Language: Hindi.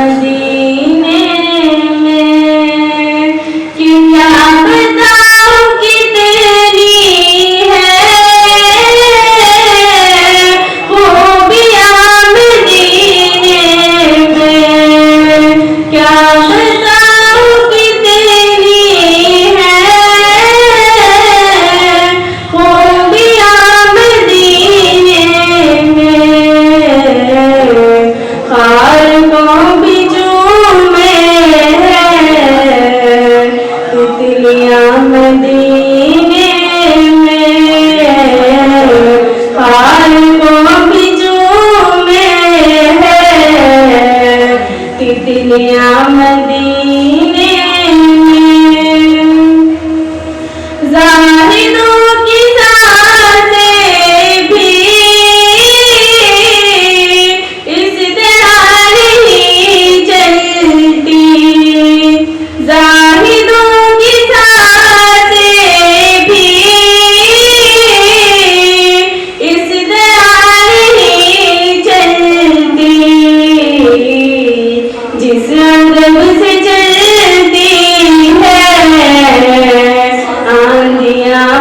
मदीने में कि क्या बताऊं कितनी है खूबियां मदीने में, क्या बताऊं कितनी है खूबियां मदीने में। खालकों भी झूमे तितलियां मदीने में, खालकों भी झूमे तितलियां मदीने में। ज़ाहिदों की सांसें भी इस तरह नहीं चलती, ज़ाहिदों की सांसें भी इस तरह नहीं चलती, जिस अदब से चलती है आंधियां